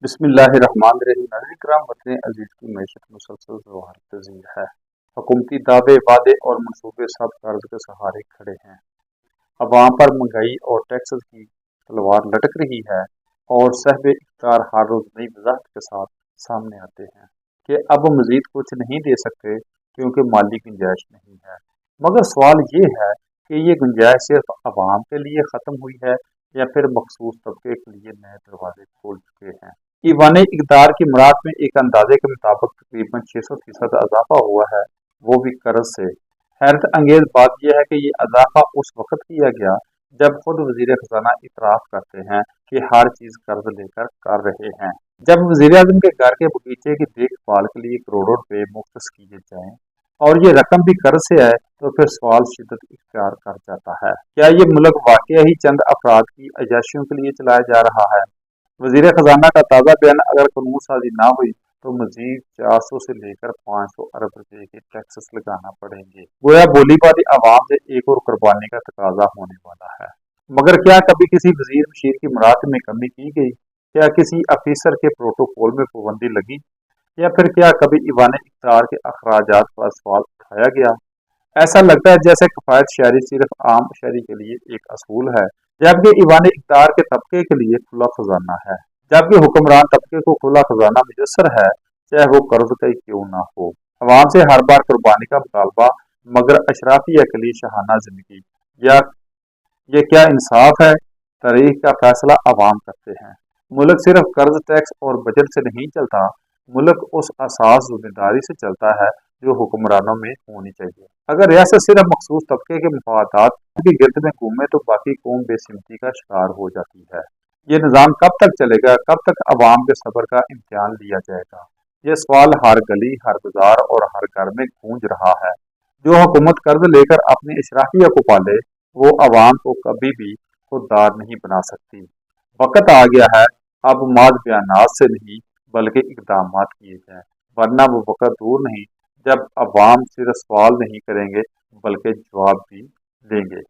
बिस्मिल्लाहिर्रहमानिर्रहीम। नाज़रीन किराम, वतन अजीज की मैशत मुसलसल ज़वार पज़ीर है। हुकूमती दावे वादे और मनसूबे सब कर्ज के सहारे खड़े हैं। अवाम पर महंगाई और टैक्स की तलवार लटक रही है और साहिब इख्तियार हर रोज़ नई वजाहत के साथ सामने आते हैं कि अब मजीद कुछ नहीं दे सकते क्योंकि माली गुंजाइश नहीं है। मगर सवाल ये है कि ये गुंजाइश सिर्फ अवाम के लिए ख़त्म हुई है या फिर मखसूस तबके के लिए नए दरवाजे खोल चुके हैं। ईवान इक़्तिदार की मुराद में एक अंदाजे के मुताबिक तकरीबन 600% इजाफा हुआ है, वो भी कर्ज से। हैरत अंगेज बात यह है कि ये इजाफा उस वक्त किया गया जब खुद वजीर खजाना इतराफ़ करते हैं कि हर चीज़ कर्ज लेकर कर रहे हैं। जब वजीर आज़म के घर के बगीचे की देखभाल के लिए करोड़ों रुपए मुख्तस किए जाएं और ये रकम भी कर्ज से आए तो फिर सवाल शिद्दत इख्तियार कर जाता है, क्या ये मुल्क वाकई ही चंद अफराद की अयाशियों के लिए चलाया जा रहा है? वजीर खजाना का ताज़ा बयान, अगर कानून साजी ना हुई तो मजीद 400 से लेकर 500 अरब रुपए के टैक्सेस लगाना पड़ेंगे। गोया बोली बाली आवाम से एक और कुर्बानी का तकाजा होने वाला है। मगर क्या कभी किसी वजीर मशीर की मुराद में कमी की गई? क्या किसी अफीसर के प्रोटोकॉल में पाबंदी लगी? या फिर क्या कभी ईवान इख्तियार के अखराजात पर सवाल उठाया गया? ऐसा लगता है जैसे किफायत शहरी सिर्फ आम शहरी के लिए एक असूल है, जबकि ईवान इख्तियार के तबके के लिए खुला खजाना है। जबकि हुक्मरान तबके को खुला खजाना मुयसर है, चाहे वो कर्ज का ही क्यों ना हो। अवाम से हर बार कुर्बानी का मुतालबा, मगर अशराफी के लिए शहाना जिंदगी, या ये क्या इंसाफ है? तारीख का फैसला अवाम करते हैं। मुल्क सिर्फ कर्ज, टैक्स और बजट से नहीं चलता, मुल्क उस असास जिम्मेदारी से चलता है जो हुक्मरानों में होनी चाहिए। अगर रियासत सिर्फ मखसूस तबके के मफादात के गिर्द में घूमे तो बाकी कौम बेसिमती का शिकार हो जाती है। ये निज़ाम कब तक चलेगा? कब तक अवाम के सब्र का इम्तिहान लिया जाएगा? ये सवाल हर गली, हर बाजार और हर घर में गूंज रहा है। जो हुकूमत कर्ज लेकर अपनी इशराफिया को पाले, वो अवाम को कभी भी खुददार नहीं बना सकती। वक्त आ गया है अब माज बयानात से नहीं बल्कि इकदामात किए जाएं, वरना वो वक्त दूर नहीं जब अवाम सिर्फ सवाल नहीं करेंगे बल्कि जवाब भी देंगे।